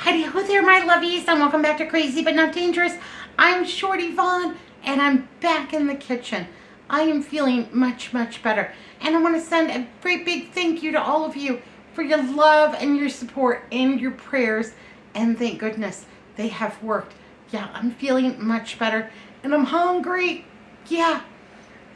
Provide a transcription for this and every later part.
Heidi ho there, my lovies, and welcome back to Crazy But Not Dangerous. I'm Shorty Vaughn, and I'm back in the kitchen. I am feeling much, much better. And I want to send a great big thank you to all of you for your love and your support and your prayers. And thank goodness they have worked. Yeah, I'm feeling much better, and I'm hungry. Yeah.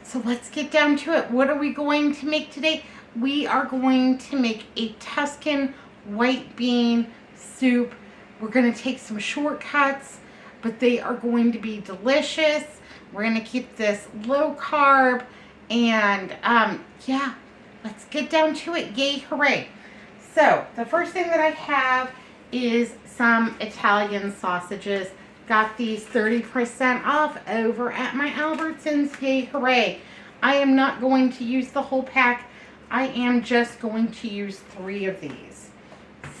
So let's get down to it. What are we going to make today? We are going to make a Tuscan white bean soup. We're going to take some shortcuts, but they are going to be delicious. We're going to keep this low carb, and yeah, let's get down to it. Yay, hooray. So the first thing that I have is some Italian sausages. Got these 30% off over at my Albertsons. Yay, hooray. I am not going to use the whole pack. I am just going to use 3 of these.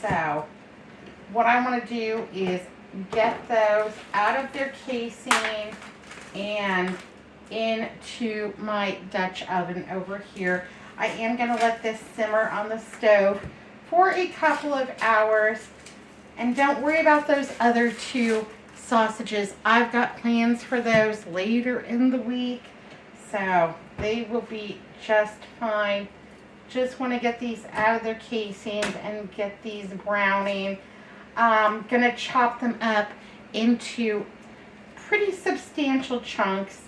So what I want to do is get those out of their casing and into my Dutch oven over here. I am going to let this simmer on the stove for a couple of hours. And don't worry about those other 2 sausages. I've got plans for those later in the week, so they will be just fine. Just want to get these out of their casings and get these browning. I'm going to chop them up into pretty substantial chunks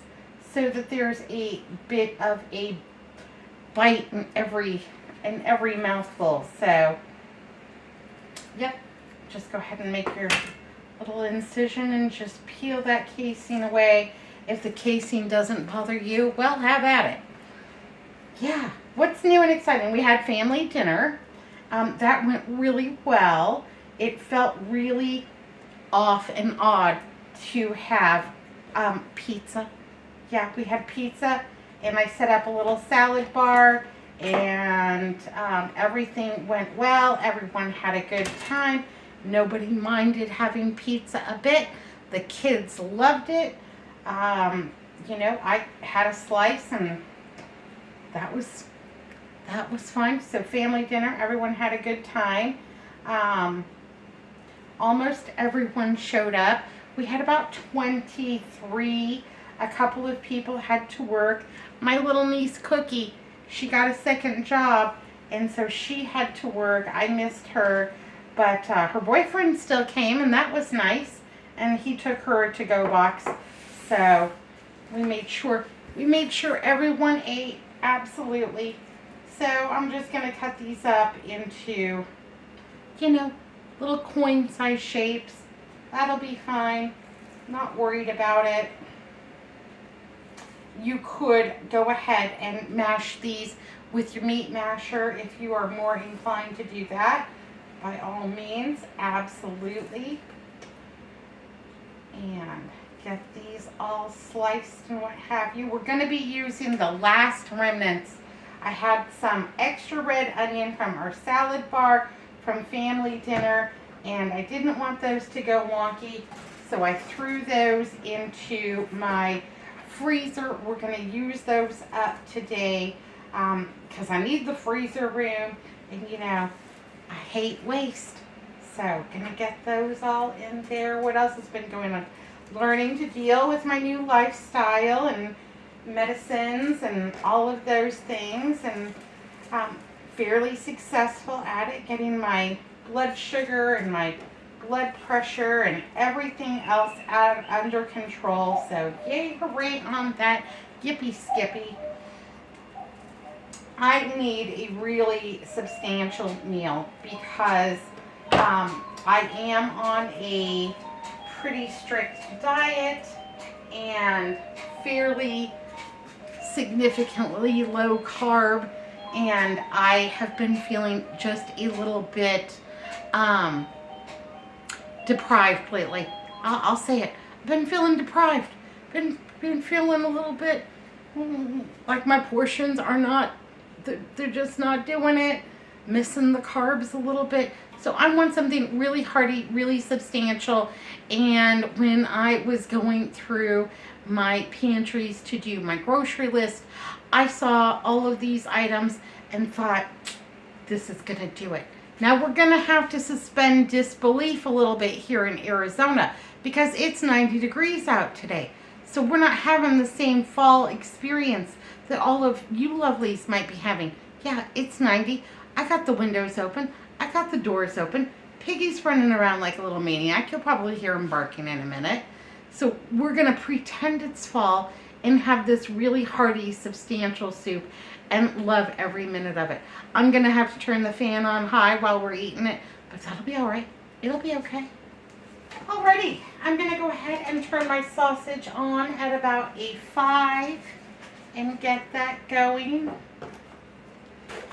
so that there's a bit of a bite in every mouthful. So, yep, just go ahead and make your little incision and just peel that casing away. If the casing doesn't bother you, well, have at it. Yeah, what's new and exciting? We had family dinner. That went really well. It felt really off and odd to have pizza. Yeah, we had pizza, and I set up a little salad bar, and everything went well. Everyone had a good time. Nobody minded having pizza a bit. The kids loved it. You know, I had a slice, and that was fun. So family dinner, everyone had a good time. Almost everyone showed up. We had about 23. A couple of people had to work. My little niece Cookie, she got a second job, and so she had to work. I missed her, but her boyfriend still came, and that was nice. And he took her a to-go box. So we made sure everyone ate. Absolutely. So I'm just going to cut these up into, you know, little coin-sized shapes. That'll be fine. Not worried about it. You could go ahead and mash these with your meat masher if you are more inclined to do that. By all means, absolutely. And get these all sliced and what have you. We're going to be using the last remnants. I had some extra red onion from our salad bar from family dinner, and I didn't want those to go wonky, so I threw those into my freezer. We're going to use those up today because I need the freezer room, and you know, I hate waste. So going to get those all in there. What else has been going on? Learning to deal with my new lifestyle and medicines and all of those things, and fairly successful at it, getting my blood sugar and my blood pressure and everything else under control. So yay, hooray on that. Yippee skippy. I need a really substantial meal because I am on a pretty strict diet and fairly significantly low carb, and I have been feeling just a little bit deprived lately. I'll say it. I've been feeling deprived. Been feeling a little bit like my portions are not, they're just not doing it. Missing the carbs a little bit. So I want something really hearty, really substantial. And when I was going through my pantries to do my grocery list, I saw all of these items and thought, this is going to do it. Now we're going to have to suspend disbelief a little bit here in Arizona because it's 90 degrees out today. So we're not having the same fall experience that all of you lovelies might be having. Yeah, it's 90. I got the windows open. I got the doors open. Piggy's running around like a little maniac. You'll probably hear him barking in a minute. So we're going to pretend it's fall and have this really hearty, substantial soup and love every minute of it. I'm going to have to turn the fan on high while we're eating it, but that'll be all right. It'll be okay. Alrighty, I'm going to go ahead and turn my sausage on at about a 5 and get that going.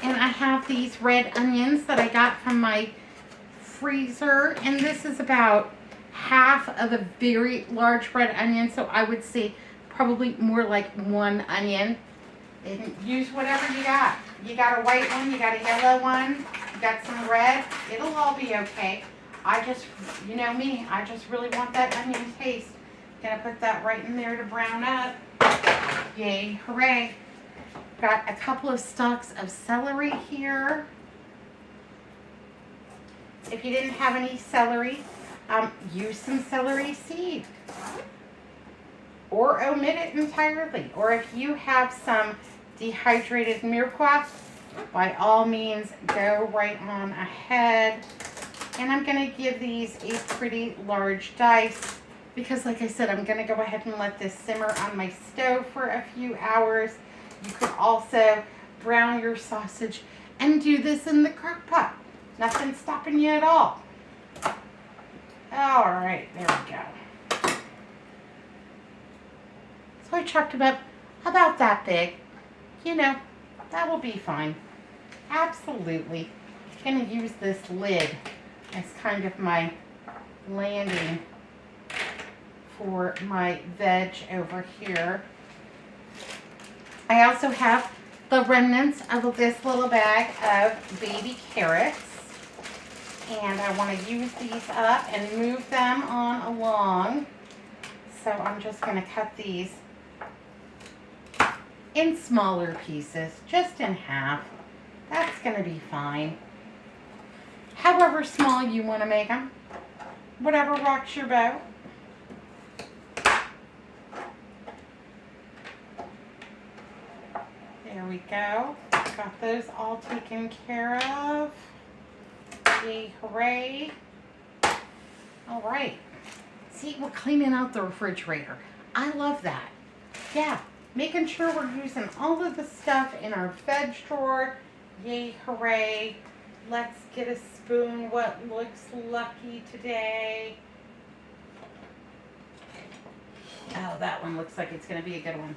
And I have these red onions that I got from my freezer, and this is about half of a very large red onion, so I would say probably more like 1 onion. And use whatever you got. You got a white one, you got a yellow one, you got some red. It'll all be okay. I just, you know me, I just really want that onion taste. Gonna put that right in there to brown up. Yay, hooray. Got a couple of stalks of celery here. If you didn't have any celery, use some celery seed. Or omit it entirely. Or if you have some dehydrated mirepoix, by all means, go right on ahead. And I'm going to give these a pretty large dice because, like I said, I'm going to go ahead and let this simmer on my stove for a few hours. You could also brown your sausage and do this in the crock pot. Nothing's stopping you at all. All right, there we go. So I chopped about that big. You know, that will be fine. Absolutely. I'm going to use this lid as kind of my landing for my veg over here. I also have the remnants of this little bag of baby carrots. And I want to use these up and move them on along. So I'm just going to cut these in smaller pieces, just in half. That's going to be fine. However small you want to make them. Whatever rocks your boat. There we go. Got those all taken care of. Yay, hooray. All right. See, we're cleaning out the refrigerator. I love that. Yeah, making sure we're using all of the stuff in our veg drawer. Yay, hooray. Let's get a spoon. What looks lucky today? Oh, that one looks like it's going to be a good one.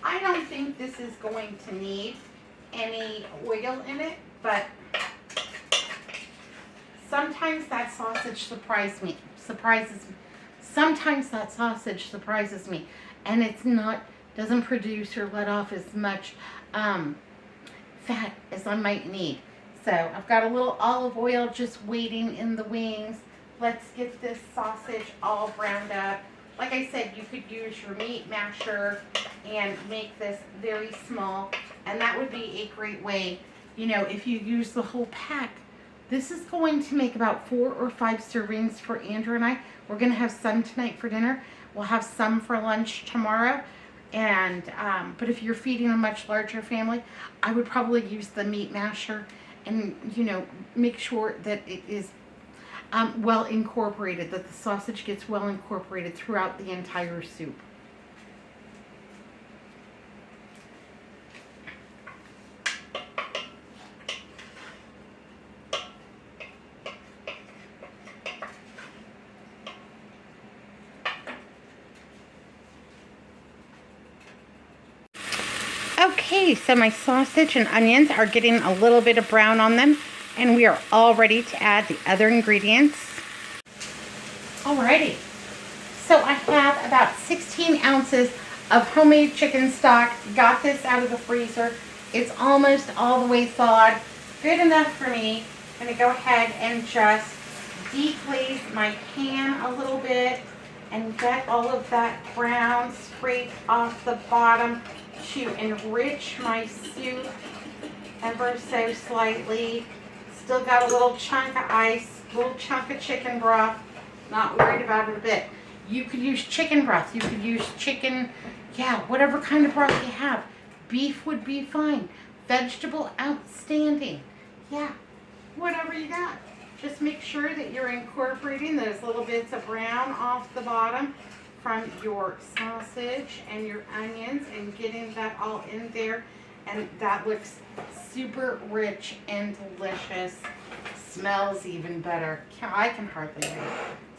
I don't think this is going to need any oil in it, but sometimes that sausage surprises me. Sometimes that sausage surprises me, and it's not, doesn't produce or let off as much fat as I might need. So I've got a little olive oil just waiting in the wings. Let's get this sausage all browned up. Like I said, you could use your meat masher and make this very small, and that would be a great way, you know, if you use the whole pack. This is going to make about 4 or 5 servings for Andrew and I. We're going to have some tonight for dinner. We'll have some for lunch tomorrow. And but if you're feeding a much larger family, I would probably use the meat masher and, you know, make sure that it is well incorporated, that the sausage gets well incorporated throughout the entire soup. Okay, so my sausage and onions are getting a little bit of brown on them, and we are all ready to add the other ingredients. Alrighty, so I have about 16 ounces of homemade chicken stock. Got this out of the freezer. It's almost all the way thawed. Good enough for me. I'm going to go ahead and just deglaze my pan a little bit and get all of that brown scraped off the bottom to enrich my soup. ever so slightly. Still got a little chunk of ice, little chunk of chicken broth. Not worried about it a bit. You could use chicken broth. You could use chicken, yeah, whatever kind of broth you have. Beef would be fine. Vegetable, outstanding. Yeah, whatever you got. Just make sure that you're incorporating those little bits of brown off the bottom from your sausage and your onions and getting that all in there. And that looks super rich and delicious. Smells even better. I can hardly wait.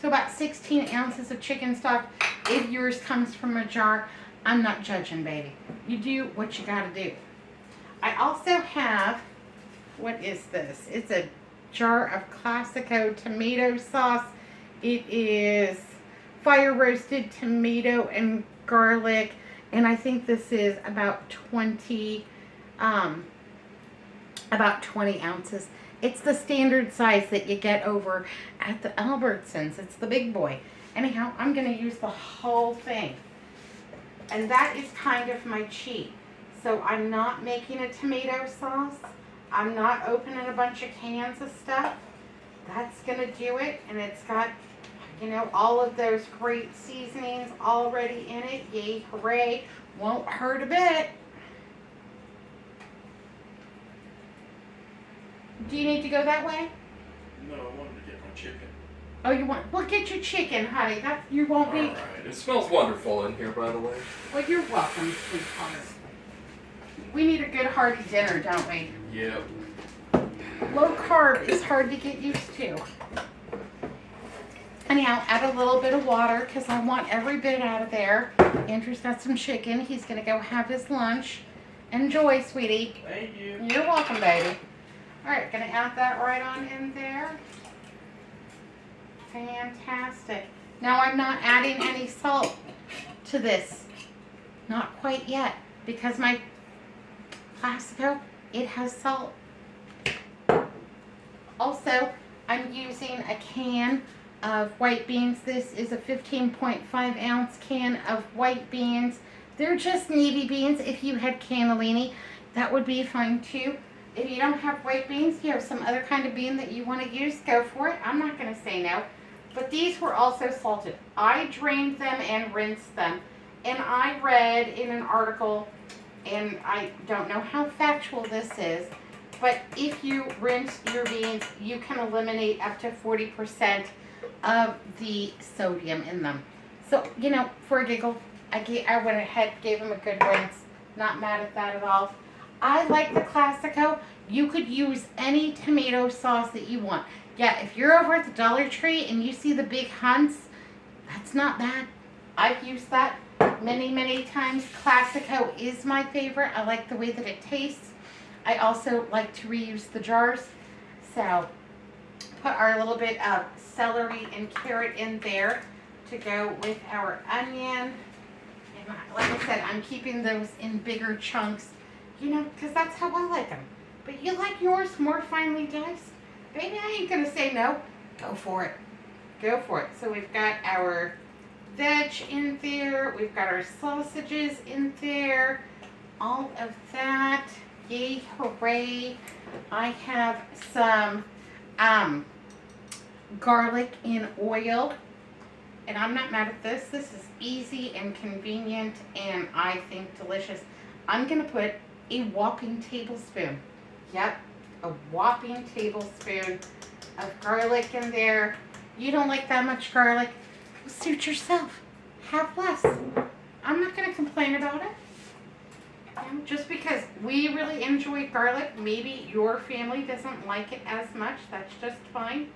So about 16 ounces of chicken stock. If yours comes from a jar, I'm not judging, baby. You do what you gotta do. I also have, what is this? It's a jar of Classico tomato sauce. It is fire roasted tomato and garlic, and I think this is about 20 ounces. It's the standard size that you get over at the Albertsons. It's the big boy. Anyhow, I'm going to use the whole thing. And that is kind of my cheat. So I'm not making a tomato sauce. I'm not opening a bunch of cans of stuff. That's going to do it. And it's got, you know, all of those great seasonings already in it. Yay, hooray. Won't hurt a bit. Do you need to go that way? No, I wanted to get my chicken. Oh, you want? Well, get your chicken, honey. That you won't be. All right. It smells wonderful in here, by the way. Well, you're welcome, sweetheart. We need a good hearty dinner, don't we? Yep. Low carb is hard to get used to. Anyhow, add a little bit of water because I want every bit out of there. Andrew's got some chicken. He's going to go have his lunch. Enjoy, sweetie. Thank you. You're welcome, baby. All right, going to add that right on in there. Fantastic. Now I'm not adding any salt to this. Not quite yet because my Classico, it has salt. Also, I'm using a can of white beans. This is a 15.5 ounce can of white beans. They're just navy beans. If you had cannellini, that would be fine too. If you don't have white beans, you have some other kind of bean that you want to use, go for it. I'm not going to say no. But these were also salted. I drained them and rinsed them. And I read in an article, and I don't know how factual this is, but if you rinse your beans, you can eliminate up to 40% of the sodium in them. So, you know, for a giggle, I went ahead, gave them a good rinse. Not mad at that at all. I like the Classico. You could use any tomato sauce that you want. Yeah, if you're over at the Dollar Tree and you see the big hunts, that's not bad. I've used that many, many times. Classico is my favorite. I like the way that it tastes. I also like to reuse the jars. So put our little bit of celery and carrot in there to go with our onion. And like I said, I'm keeping those in bigger chunks, you know, because that's how I like them. But you like yours more finely diced? Baby, I ain't going to say no. Go for it. Go for it. So we've got our veg in there. We've got our sausages in there. All of that. Yay, hooray. I have some garlic in oil. And I'm not mad at this. This is easy and convenient and I think delicious. I'm going to put a whopping tablespoon. Yep, a whopping tablespoon of garlic in there. You don't like that much garlic? Suit yourself. Have less. I'm not going to complain about it. Just because we really enjoy garlic, maybe your family doesn't like it as much. That's just fine.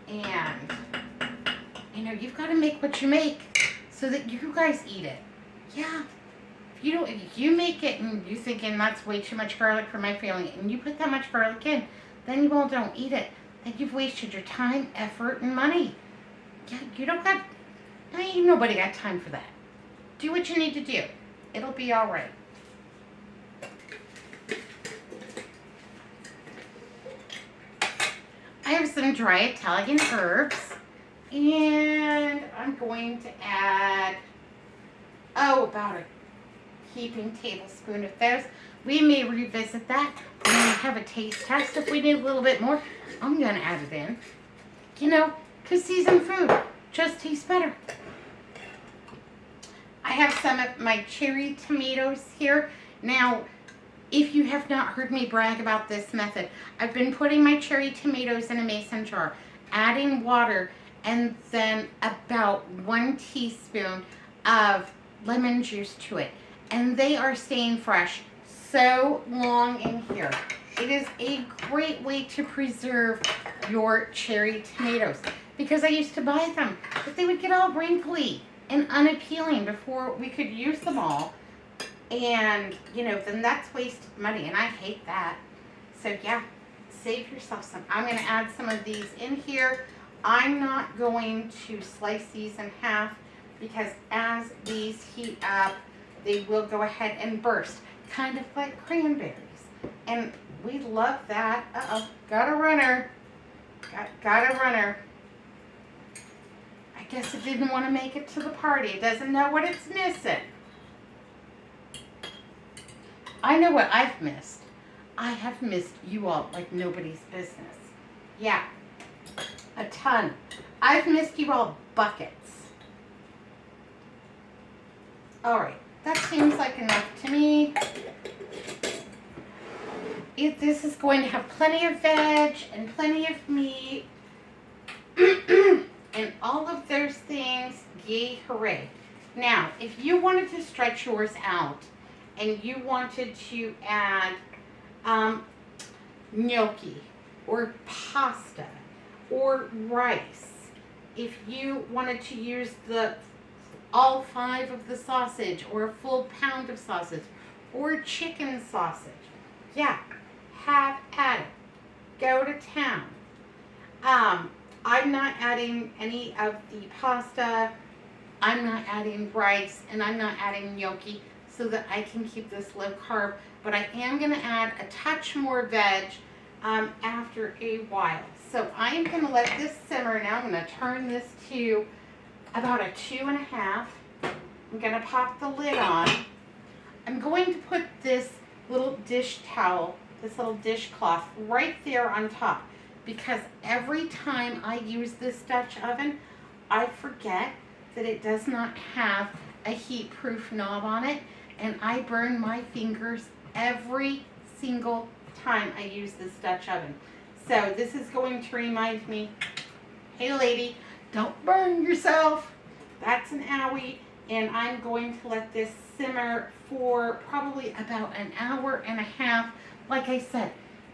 And, you know, you've got to make what you make so that you guys eat it. Yeah. If you make it and you're thinking that's way too much garlic for my family, and you put that much garlic in, then you all don't eat it. Then you've wasted your time, effort, and money. Yeah, you don't got, ain't nobody got time for that. Do what you need to do. It'll be all right. I have some dry Italian herbs, and I'm going to add, about a heaping tablespoon of those. We may revisit that And then we have a taste test. If we need a little bit more, I'm going to add it in. You know, because seasoned food just tastes better. I have some of my cherry tomatoes here. Now, if you have not heard me brag about this method, I've been putting my cherry tomatoes in a mason jar, adding water, and then about 1 teaspoon of lemon juice to it. And they are staying fresh so long in here. It is a great way to preserve your cherry tomatoes, because I used to buy them, but they would get all wrinkly and unappealing before we could use them all. And, you know, then that's waste money, and I hate that. So, yeah, save yourself some. I'm going to add some of these in here. I'm not going to slice these in half, because as these heat up, they will go ahead and burst, kind of like cranberries. And we love that. Uh-oh, got a runner. Got a runner. I guess it didn't want to make it to the party. It doesn't know what it's missing. I know what I've missed. I have missed you all like nobody's business. Yeah, a ton. I've missed you all buckets. All right, that seems like enough to me. This is going to have plenty of veg and plenty of meat and all of those things. Yay, hooray. Now, if you wanted to stretch yours out and you wanted to add gnocchi or pasta or rice, if you wanted to use all 5 of the sausage or a full pound of sausage or chicken sausage, yeah, have at it. Go to town. I'm not adding any of the pasta. I'm not adding rice, and I'm not adding gnocchi, so that I can keep this low carb. But I am going to add a touch more veg after a while. So I am going to let this simmer now. I'm going to turn this to about a 2.5. I'm going to pop the lid on. I'm going to put this little dish towel, this little dishcloth right there on top, because every time I use this Dutch oven, I forget that it does not have a heat-proof knob on it, and I burn my fingers every single time I use this Dutch oven. So this is going to remind me, hey lady, don't burn yourself. That's an owie. And I'm going to let this simmer for probably about 1.5 hours. Like I said,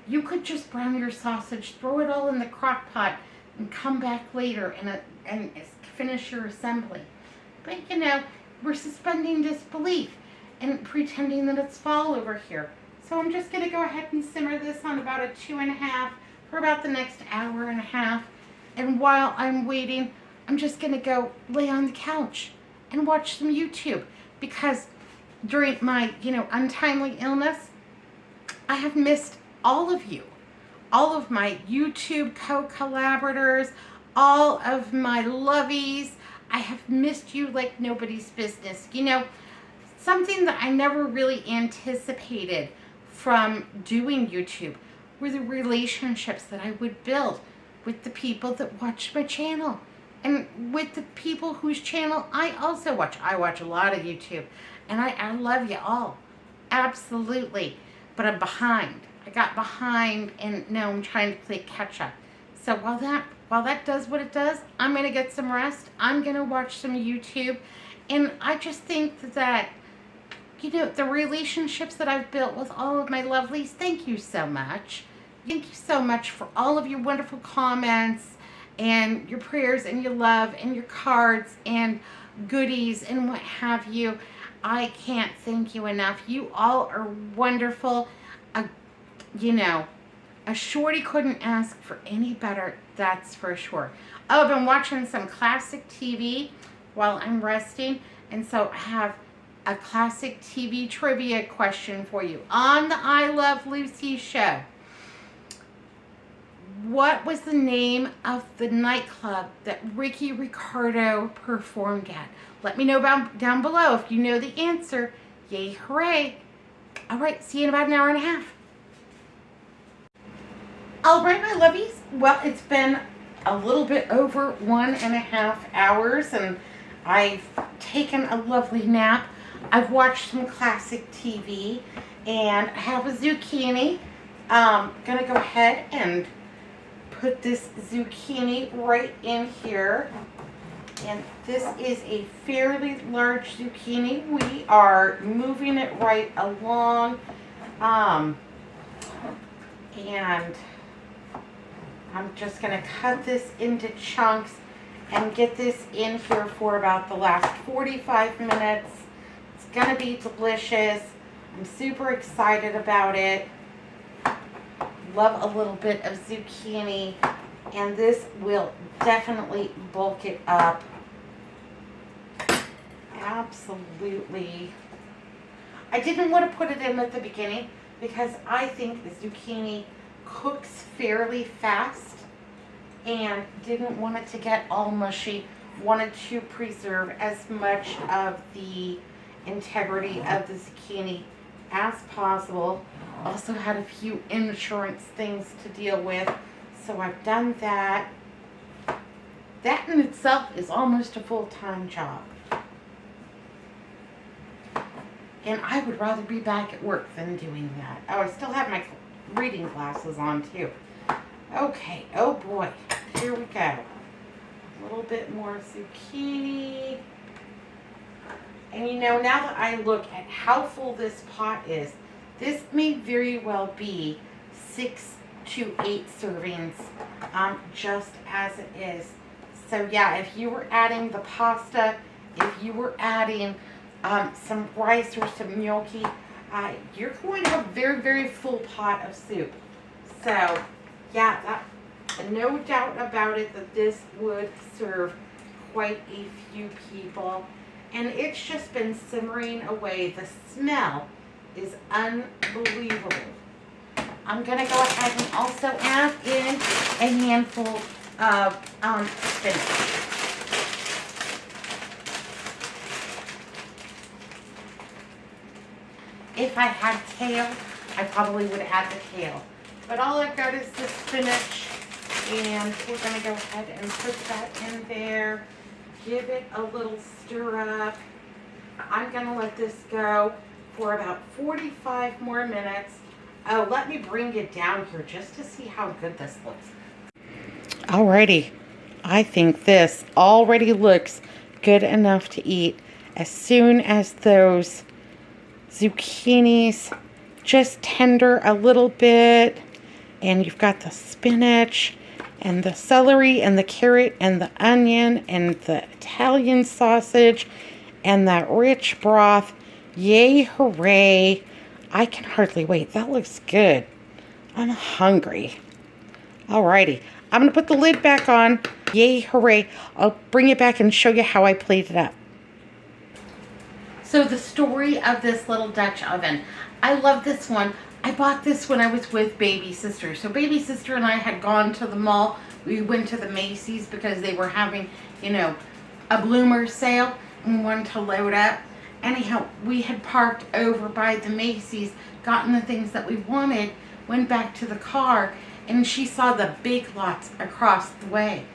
you could just brown your sausage, throw it all in the crock pot, and come back later and finish your assembly. But you know, we're suspending disbelief and pretending that it's fall over here. So I'm just going to go ahead and simmer this on about a 2.5 for about the next 1.5 hours. And while I'm waiting, I'm just going to go lay on the couch and watch some YouTube, because during my, untimely illness, I have missed all of you, all of my YouTube co-collaborators, all of my lovies. I have missed you like nobody's business. Something that I never really anticipated from doing YouTube were the relationships that I would build with the people that watch my channel and with the people whose channel I also watch. I watch a lot of YouTube, and I love you all, absolutely. But I'm behind. I got behind, and now I'm trying to play catch up. So while that does what it does, I'm gonna get some rest. I'm gonna watch some YouTube, and I just think that the relationships that I've built with all of my lovelies. Thank you so much. Thank you so much for all of your wonderful comments and your prayers and your love and your cards and goodies and what have you. I can't thank you enough. You all are wonderful. A shorty couldn't ask for any better, that's for sure. Oh, I've been watching some classic TV while I'm resting, and so I have a classic TV trivia question for you on the I Love Lucy show. What was the name of the nightclub that Ricky Ricardo performed at? Let me know down below if you know the answer. Yay, hooray. All right, see you in about 1.5 hours. All right, my lovies. Well, it's been a little bit over 1.5 hours, and I've taken a lovely nap. I've watched some classic TV, and I have a zucchini. Gonna go ahead and put this zucchini right in here. And this is a fairly large zucchini. We are moving it right along. And I'm just going to cut this into chunks and get this in here for about the last 45 minutes. It's going to be delicious. I'm super excited about it. Love a little bit of zucchini, and this will definitely bulk it up. Absolutely. I didn't want to put it in at the beginning because I think the zucchini cooks fairly fast and didn't want it to get all mushy. Wanted to preserve as much of the integrity of the zucchini as possible. Also had a few insurance things to deal with, so I've done that. That in itself is almost a full-time job. And I would rather be back at work than doing that. Oh, I still have my reading glasses on too. Okay, oh boy, here we go. A little bit more zucchini. And you know, now that I look at how full this pot is, this may very well be 6 to 8 servings, just as it is. So yeah, if you were adding the pasta, if you were adding some rice or some gnocchi, you're going to have a very, very full pot of soup. So yeah, no doubt about it that this would serve quite a few people. And it's just been simmering away. The smell is unbelievable. I'm going to go ahead and also add in a handful of spinach. If I had kale, I probably would add the kale. But all I've got is the spinach, and we're going to go ahead and put that in there. Give it a little stir up. I'm going to let this go for about 45 more minutes. Oh, let me bring it down here just to see how good this looks. Alrighty. I think this already looks good enough to eat. As soon as those zucchinis just tender a little bit, and you've got the spinach and the celery and the carrot and the onion and the Italian sausage and that rich broth. Yay, hooray. I can hardly wait. That looks good. I'm hungry. Alrighty. I'm going to put the lid back on. Yay, hooray. I'll bring it back and show you how I played it up. So the story of this little Dutch oven. I love this one. I bought this when I was with baby sister. So baby sister and I had gone to the mall. We went to the Macy's because they were having, you know, a bloomer sale, and we wanted to load up. Anyhow, we had parked over by the Macy's, gotten the things that we wanted, went back to the car, and she saw the Big Lots across the way.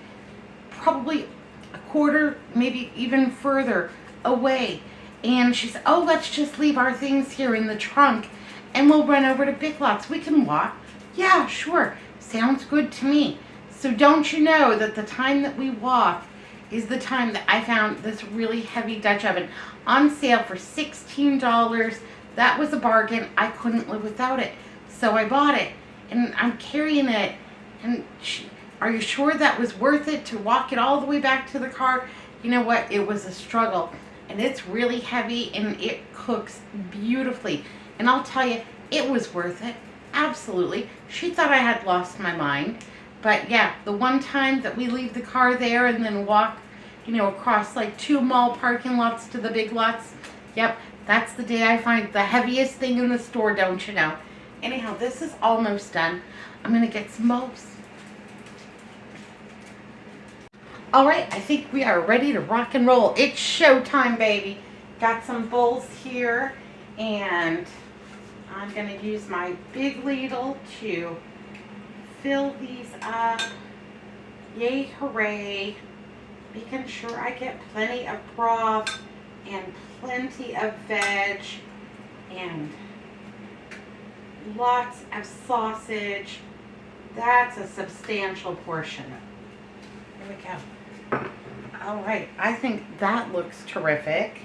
Probably a quarter, maybe even further away. And she said, oh, let's just leave our things here in the trunk and we'll run over to Big Lots. We can walk. Yeah, sure. Sounds good to me. So don't you know that the time that we walk is the time that I found this really heavy Dutch oven on sale for $16. That was a bargain. I couldn't live without it. So I bought it and I'm carrying it. And are you sure that was worth it to walk it all the way back to the car? You know what? It was a struggle. And it's really heavy and it cooks beautifully. And I'll tell you, it was worth it. Absolutely. She thought I had lost my mind. But yeah, the one time that we leave the car there and then walk, you know, across like 2 mall parking lots to the Big Lots. Yep, that's the day I find the heaviest thing in the store, don't you know? Anyhow, this is almost done. I'm going to get some bowls. All right, I think we are ready to rock and roll. It's showtime, baby. Got some bowls here, and I'm going to use my big ladle to fill these up. Yay, hooray. Making sure I get plenty of broth and plenty of veg and lots of sausage. That's a substantial portion. Here we go. All right, I think that looks terrific.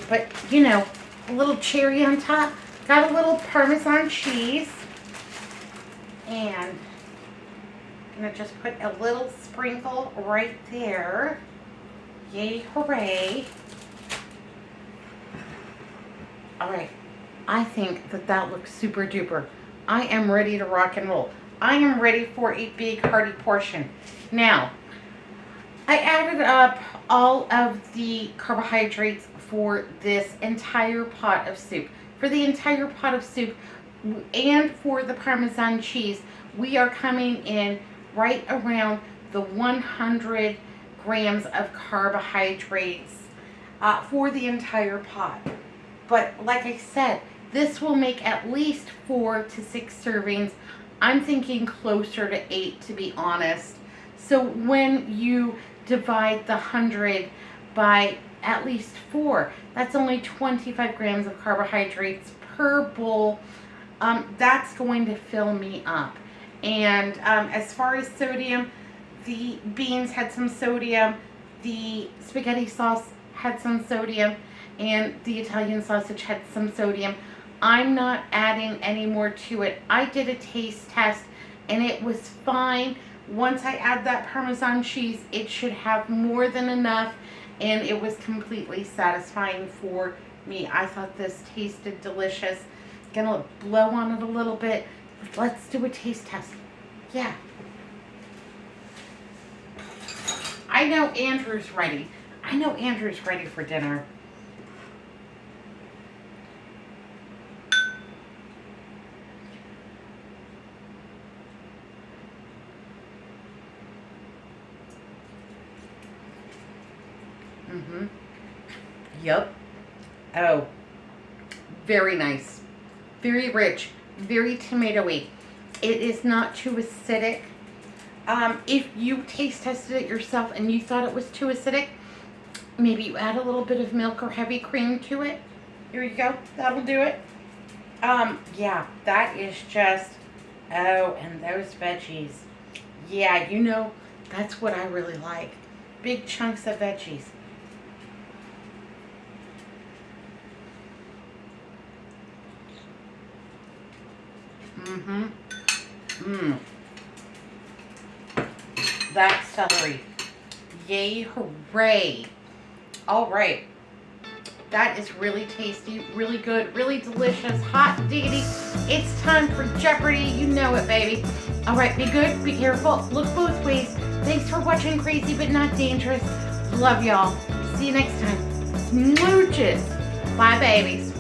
But, you know, a little cherry on top. Got a little Parmesan cheese. And I'm going to just put a little sprinkle right there. Yay, hooray. All right, I think that looks super duper. I am ready to rock and roll. I am ready for a big hearty portion. Now, I added up all of the carbohydrates for this entire pot of soup. For the entire pot of soup and for the Parmesan cheese, we are coming in right around the 100 grams of carbohydrates for the entire pot. But like I said, this will make at least 4 to 6 servings. I'm thinking closer to 8, to be honest. So when you divide the 100 by at least 4, that's only 25 grams of carbohydrates per bowl. That's going to fill me up. And as far as sodium, the beans had some sodium, the spaghetti sauce had some sodium, and the Italian sausage had some sodium. I'm not adding any more to it. I did a taste test and it was fine. Once I add that Parmesan cheese, it should have more than enough, and it was completely satisfying for me. I thought this tasted delicious. Gonna blow on it a little bit. Let's do a taste test. Yeah. I know Andrew's ready. I know Andrew's ready for dinner. Mm-hmm. Yep. Oh, very nice. Very rich. Very tomatoey. It is not too acidic. If you taste tested it yourself and you thought it was too acidic, maybe you add a little bit of milk or heavy cream to it. Here you go. That'll do it. Yeah, that is just, oh, and those veggies. Yeah, you know, that's what I really like. Big chunks of veggies. Mm-hmm. Mmm. That's celery. Yay, hooray. All right. That is really tasty, really good, really delicious, hot diggity. It's time for Jeopardy. You know it, baby. All right, be good, be careful, look both ways. Thanks for watching Crazy But Not Dangerous. Love y'all. See you next time. Smooches. Bye, babies.